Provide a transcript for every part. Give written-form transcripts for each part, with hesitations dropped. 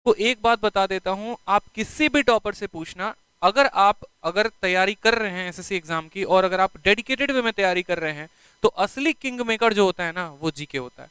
तो एक बात बता देता हूं, आप किसी भी टॉपर से पूछना, अगर तैयारी कर रहे हैं एसएससी एग्जाम की और अगर आप डेडिकेटेड वे में तैयारी कर रहे हैं, तो असली किंग मेकर जो होता है ना वो जीके होता है।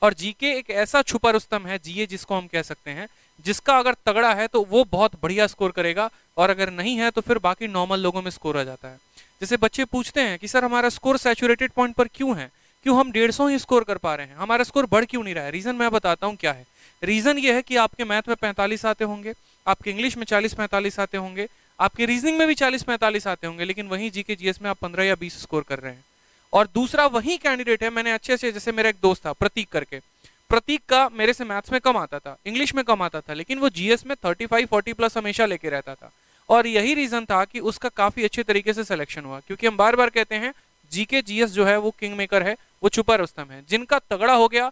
और जीके एक ऐसा छुपा रुस्तम है, जीए जिसको हम कह सकते हैं, जिसका अगर तगड़ा है तो वो बहुत बढ़िया स्कोर करेगा, और अगर नहीं है तो फिर बाकी नॉर्मल लोगों में स्कोर आ जाता है। जैसे बच्चे पूछते हैं कि सर हमारा स्कोर सैचुरेटेड पॉइंट पर क्यों है, क्यों हम 150 ही स्कोर कर पा रहे हैं, हमारा स्कोर बढ़ क्यों नहीं रहा है। रीजन मैं बताता हूँ क्या है। रीजन ये है कि आपके मैथ में 45 आते होंगे, आपके इंग्लिश में 40-45 आते होंगे, आपके रीजनिंग में भी 40-45 आते होंगे, लेकिन वहीं जीके जीएस में आप 15 या 20 स्कोर कर रहे हैं। और दूसरा वही कैंडिडेट है, मैंने अच्छे से, जैसे मेरा एक दोस्त था प्रतीक करके, प्रतीक का मेरे से मैथ्स में कम आता था, इंग्लिश में कम आता था, लेकिन वो जीएस में 35-40 प्लस हमेशा लेके रहता था। और यही रीजन था कि उसका काफी अच्छे तरीके से सिलेक्शन हुआ, क्योंकि हम बार बार कहते हैं जीके जीएस जो है वो किंग मेकर है, वो छुपा रुस्तम है। जिनका तगड़ा हो गया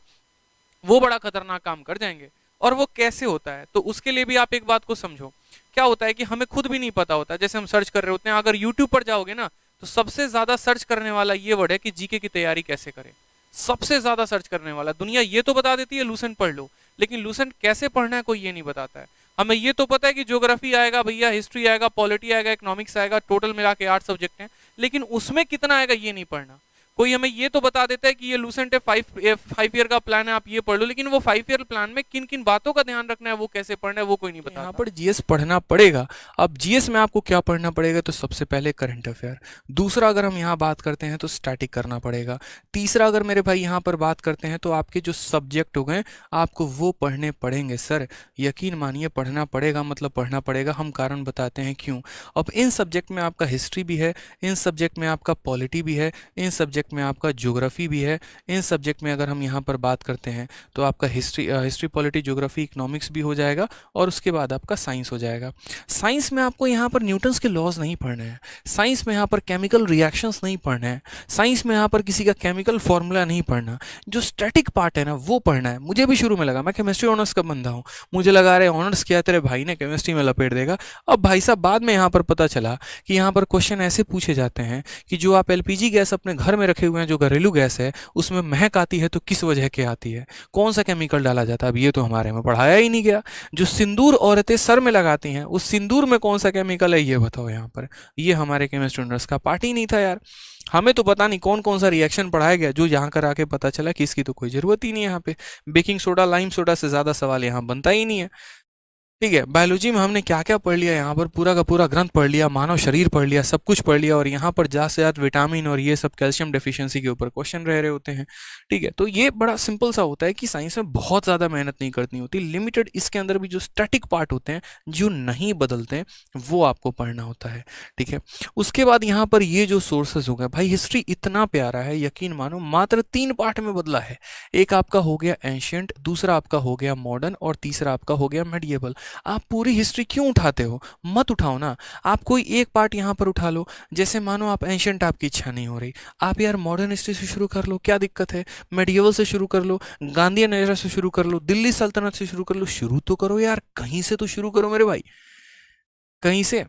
वो बड़ा खतरनाक काम कर जाएंगे। और वो कैसे होता है, तो उसके लिए भी आप एक बात को समझो। क्या होता है कि हमें खुद भी नहीं पता होता, जैसे हम सर्च कर रहे होते हैं, अगर यूट्यूब पर जाओगे ना तो सबसे ज्यादा सर्च करने वाला ये वर्ड है कि जीके की तैयारी कैसे करें। सबसे ज्यादा सर्च करने वाला, दुनिया ये तो बता देती है लूसेंट पढ़ लो, लेकिन लूसेंट कैसे पढ़ना है कोई ये नहीं बताता है। हमें ये तो पता है कि ज्योग्राफी आएगा भैया, हिस्ट्री आएगा, पॉलिटी आएगा, इकोनॉमिक्स आएगा, टोटल मिला के 8 सब्जेक्ट हैं, लेकिन उसमें कितना आएगा ये नहीं पढ़ना। कोई हमें ये तो बता देता है कि ये लूसेंट है, 5 ईयर का प्लान है, आप ये पढ़ लो, लेकिन वो 5 ईयर प्लान में किन किन बातों का ध्यान रखना है, वो कैसे पढ़ना है, वो कोई नहीं तो यहाँ बताता। पर जीएस पढ़ना पड़ेगा। अब जीएस में आपको क्या पढ़ना पड़ेगा, तो सबसे पहले करंट अफेयर। दूसरा अगर हम यहाँ बात करते हैं तो स्टैटिक करना पड़ेगा। तीसरा अगर मेरे भाई यहाँ पर बात करते हैं तो आपके जो सब्जेक्ट हो गए आपको वो पढ़ने पड़ेंगे सर। यकीन मानिए पढ़ना पड़ेगा, मतलब पढ़ना पड़ेगा। हम कारण बताते हैं क्यों। अब इन सब्जेक्ट में आपका हिस्ट्री भी है, इन सब्जेक्ट में आपका पॉलिटी भी है, इन सब्जेक्ट में आपका ज्योग्राफी भी है, इन सब्जेक्ट में अगर हम यहाँ पर बात करते हैं तो आपका हिस्ट्री पॉलिटी ज्योग्राफी इकोनॉमिक्स भी हो जाएगा, और उसके बाद आपका साइंस हो जाएगा। साइंस में आपको यहाँ पर न्यूटन्स के लॉज नहीं पढ़ने हैं, साइंस में यहाँ पर केमिकल रिएक्शंस नहीं पढ़ने हैं, साइंस में यहाँ पर किसी का केमिकल फॉर्मूला नहीं पढ़ना। जो स्टैटिक पार्ट है ना वो पढ़ना है। मुझे भी शुरू में लगा, मैं केमिस्ट्री ऑनर्स का बंदा हूँ, मुझे लगा रहे ऑनर्स किया तेरे भाई ने केमिस्ट्री में लपेट देगा। अब भाई साहब बाद में यहाँ पर पता चला कि यहाँ पर क्वेश्चन ऐसे पूछे जाते हैं कि जो आप एलपीजी गैस अपने घर में रखे हुए हैं, जो घरेलू गैस है, उसमें महक आती है तो किस वजह के आती है, कौन सा केमिकल डाला जाता है। अब ये तो हमारे में पढ़ाया ही नहीं गया। जो सिंदूर औरतें सर में लगाती हैं उस सिंदूर में कौन सा केमिकल है ये बताओ यहाँ पर। ये हमारे केमिस्ट्री ऑनर्स का पार्ट ही नहीं था यार। हमें तो पता नहीं कौन कौन सा रिएक्शन पढ़ाया गया, जो यहाँ कर आके पता चला कि इसकी तो कोई जरूरत ही नहीं है। यहाँ पे बेकिंग सोडा लाइम सोडा से ज्यादा सवाल यहाँ बनता ही नहीं है। ठीक है, बायोलॉजी में हमने क्या क्या पढ़ लिया, यहाँ पर पूरा का पूरा ग्रंथ पढ़ लिया, मानव शरीर पढ़ लिया, सब कुछ पढ़ लिया, और यहाँ पर ज्यादा से ज्यादा विटामिन और ये सब कैल्शियम डेफिशिएंसी के ऊपर क्वेश्चन रह रहे होते हैं। ठीक है, तो ये बड़ा सिंपल सा होता है कि साइंस में बहुत ज़्यादा मेहनत नहीं करनी होती, लिमिटेड इसके अंदर भी जो स्टैटिक पार्ट होते हैं जो नहीं बदलते वो आपको पढ़ना होता है। ठीक है, उसके बाद यहाँ पर ये जो सोर्सेज हो गए भाई, हिस्ट्री इतना प्यारा है, यकीन मानो मात्र 3 पार्ट में बदला है। एक आपका हो गया एंशियंट, दूसरा आपका हो गया मॉडर्न, और तीसरा आपका हो गया मेडिएवल। आप पूरी हिस्ट्री क्यों उठाते हो, मत उठाओ ना। आप कोई एक पार्ट यहाँ पर उठा लो। जैसे मानो आप एंशियंट, आपकी इच्छा नहीं हो रही, आप यार मॉडर्न हिस्ट्री से शुरू कर लो, क्या दिक्कत है। मेडिएवल से शुरू कर लो, गांधीयन एरा से शुरू कर लो, दिल्ली सल्तनत से शुरू कर लो। शुरू तो करो यार, कहीं से तो शुरू करो मेरे भाई, कहीं से।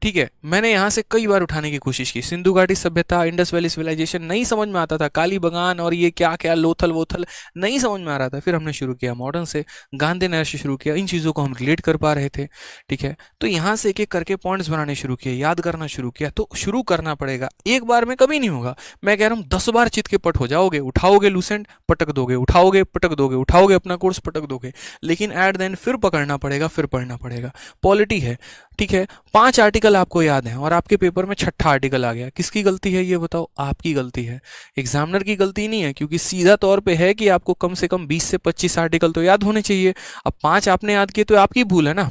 ठीक है, मैंने यहाँ से कई बार उठाने की कोशिश की, सिंधु घाटी सभ्यता, इंडस वैली सिविलाइजेशन, नहीं समझ में आता था, काली बगान और ये क्या क्या लोथल वोथल नहीं समझ में आ रहा था। फिर हमने शुरू किया मॉडर्न से, गांधी नगर से शुरू किया, इन चीज़ों को हम रिलेट कर पा रहे थे। ठीक है, तो यहाँ से एक एक करके पॉइंट्स बनाने शुरू किए, याद करना शुरू किया। तो शुरू करना पड़ेगा, एक बार में कभी नहीं होगा। मैं कह रहा हूँ 10 बार चित के पट हो जाओगे, उठाओगे लूसेंट पटक दोगे, उठाओगे पटक दोगे, उठाओगे अपना कोर्स पटक दोगे, लेकिन एट द एंड फिर पकड़ना पड़ेगा, फिर पढ़ना पड़ेगा। पॉलिटी है, ठीक है, 5 आर्टिकल आपको याद हैं और आपके पेपर में छठा आर्टिकल आ गया, किसकी गलती है ये बताओ। आपकी गलती है, एग्जामिनर की गलती नहीं है, क्योंकि सीधा तौर पे है कि आपको कम से कम 20 से 25 आर्टिकल तो याद होने चाहिए। अब 5 आपने याद किए तो आपकी भूल है ना।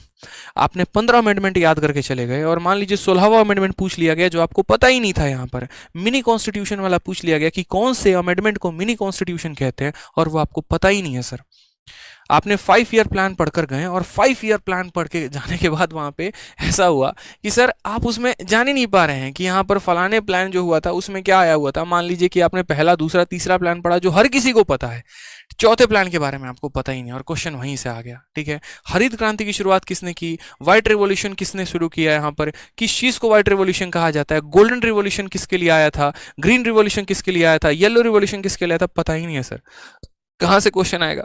आपने 15 अमेंडमेंट याद करके चले गए, और मान लीजिए 16वां अमेंडमेंट पूछ लिया गया जो आपको पता ही नहीं था। यहाँ पर मिनी कॉन्स्टिट्यूशन वाला पूछ लिया गया कि कौन से अमेंडमेंट को मिनी कॉन्स्टिट्यूशन कहते हैं, और वो आपको पता ही नहीं है सर। आपने 5 ईयर प्लान पढ़कर गए, और 5 ईयर प्लान पढ़ के जाने के बाद वहां पे ऐसा हुआ कि सर आप उसमें जान ही नहीं पा रहे हैं कि यहाँ पर फलाने प्लान जो हुआ था उसमें क्या आया हुआ था। मान लीजिए कि आपने पहला दूसरा तीसरा प्लान पढ़ा जो हर किसी को पता है, चौथे प्लान के बारे में आपको पता ही नहीं, और क्वेश्चन वहीं से आ गया। ठीक है, हरित क्रांति की शुरुआत किसने की, व्हाइट रिवॉल्यूशन किसने शुरू किया, यहाँ पर किस चीज को व्हाइट रिवॉल्यूशन कहा जाता है, गोल्डन रिवॉल्यूशन किसके लिए आया था, ग्रीन रिवॉल्यूशन किसके लिए आया था, येलो रिवॉल्यूशन किसके लिए आया था, पता ही नहीं है सर। कहाँ से क्वेश्चन आएगा।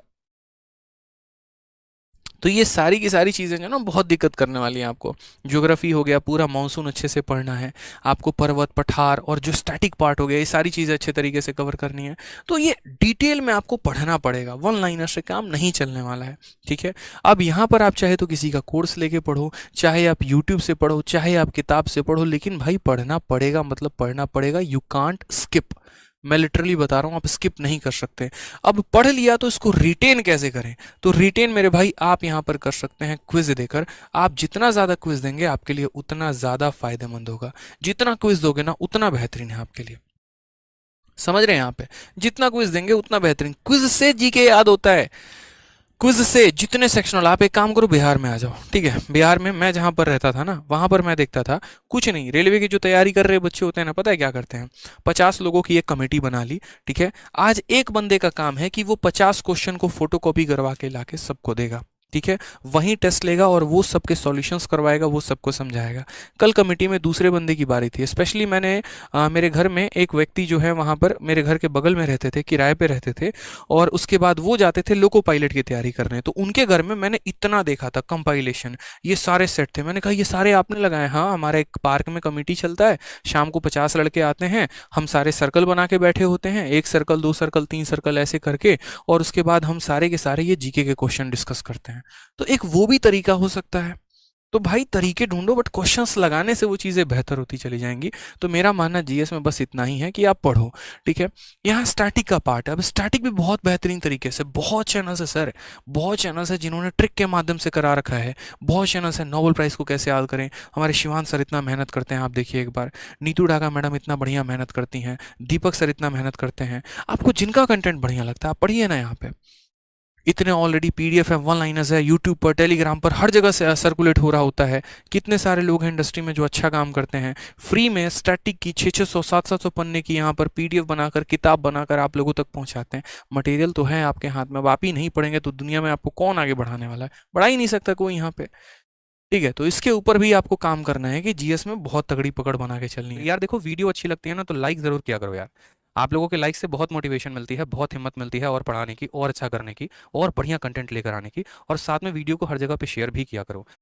तो ये सारी की सारी चीज़ें जो है ना बहुत दिक्कत करने वाली हैं आपको। ज्योग्राफी हो गया, पूरा मानसून अच्छे से पढ़ना है आपको, पर्वत पठार और जो स्टैटिक पार्ट हो गया, ये सारी चीज़ें अच्छे तरीके से कवर करनी है। तो ये डिटेल में आपको पढ़ना पड़ेगा, वन लाइनर से काम नहीं चलने वाला है। ठीक है, अब यहाँ पर आप चाहे तो किसी का कोर्स लेके पढ़ो, चाहे आप यूट्यूब से पढ़ो, चाहे आप किताब से पढ़ो, लेकिन भाई पढ़ना पड़ेगा, मतलब पढ़ना पड़ेगा। You can't skip. मैं लिटरली बता रहा हूँ, आप स्किप नहीं कर सकते। अब पढ़ लिया तो इसको रिटेन कैसे करें? तो रिटेन मेरे भाई आप यहाँ पर कर सकते हैं क्विज देकर। आप जितना ज़्यादा क्विज देंगे आपके लिए उतना ज़्यादा फायदेमंद होगा। जितना क्विज दोगे ना उतना बेहतरीन है आपके लिए। समझ रहे हैं यहाँ पे? जितना क्विज देंगे उतना बेहतरीन। क्विज से जीके याद होता है। क्विज से जितने सेक्शनल, आप एक काम करो बिहार में आ जाओ। ठीक है, बिहार में मैं जहां पर रहता था ना, वहां पर मैं देखता था कुछ नहीं, रेलवे की जो तैयारी कर रहे बच्चे होते हैं ना, पता है क्या करते हैं? 50 लोगों की एक कमेटी बना ली। ठीक है, आज एक बंदे का काम है कि वो 50 क्वेश्चन को फोटोकॉपी करवा के लाके सबको देगा। ठीक है, वहीं टेस्ट लेगा और वो सबके सॉल्यूशंस करवाएगा, वो सबको समझाएगा। कल कमेटी में दूसरे बंदे की बारी थी। स्पेशली मैंने मेरे घर में एक व्यक्ति जो है वहाँ पर मेरे घर के बगल में रहते थे, किराए पे रहते थे, और उसके बाद वो जाते थे लोको पायलट की तैयारी करने। तो उनके घर में मैंने इतना देखा था कंपाइलेशन, ये सारे सेट थे। मैंने कहा ये सारे आपने लगाए? हाँ, हमारा एक पार्क में कमेटी चलता है, शाम को 50 लड़के आते हैं, हम सारे सर्कल बना के बैठे होते हैं, 1 सर्कल 2 सर्कल 3 सर्कल ऐसे करके, और उसके बाद हम सारे के सारे ये जीके के क्वेश्चन डिस्कस करते हैं। तो एक वो भी तरीका हो सकता है। तो भाई तरीके ढूंढो, बट क्वेश्चंस लगाने से वो चीज़ें बेहतर होती चली जाएंगी। तो मेरा मानना जीएस में बस इतना ही है कि आप पढ़ो। ठीक है, यहाँ स्टैटिक का पार्ट है। अब स्टैटिक भी बहुत बेहतरीन तरीके से, बहुत चैनल्स है सर, बहुत चैनल्स है जिन्होंने ट्रिक के माध्यम से करा रखा है। बहुत चैनल्स है, नोबेल प्राइज़ को कैसे याद करें, हमारे शिवान सर इतना मेहनत करते हैं, आप देखिए एक बार। नीतू ढाका मैडम इतना बढ़िया मेहनत करती हैं, दीपक सर इतना मेहनत करते हैं। आपको जिनका कंटेंट बढ़िया लगता है आप पढ़िए ना। यहाँ पे इतने ऑलरेडी पीडीएफ है, वन लाइनर्स है, यूट्यूब पर, टेलीग्राम पर, हर जगह से सर्कुलेट हो रहा होता है। कितने सारे लोग हैं इंडस्ट्री में जो अच्छा काम करते हैं। फ्री में स्टैटिक की 600 700 पन्ने की यहाँ पर पीडीएफ बनाकर, किताब बनाकर आप लोगों तक पहुंचाते हैं। मटेरियल तो है आपके हाथ में, अब आप ही नहीं पढ़ेंगे तो दुनिया में आपको कौन आगे बढ़ाने वाला है? बढ़ा ही नहीं सकता कोई यहाँ पे। ठीक है, तो इसके ऊपर भी आपको काम करना है कि जीएस में बहुत तगड़ी पकड़ बना के चलनी है। यार देखो, वीडियो अच्छी लगती है ना तो लाइक जरूर किया करो यार। आप लोगों के लाइक से बहुत मोटिवेशन मिलती है, बहुत हिम्मत मिलती है और पढ़ाने की, और अच्छा करने की, और बढ़िया कंटेंट लेकर आने की। और साथ में वीडियो को हर जगह पे शेयर भी किया करो।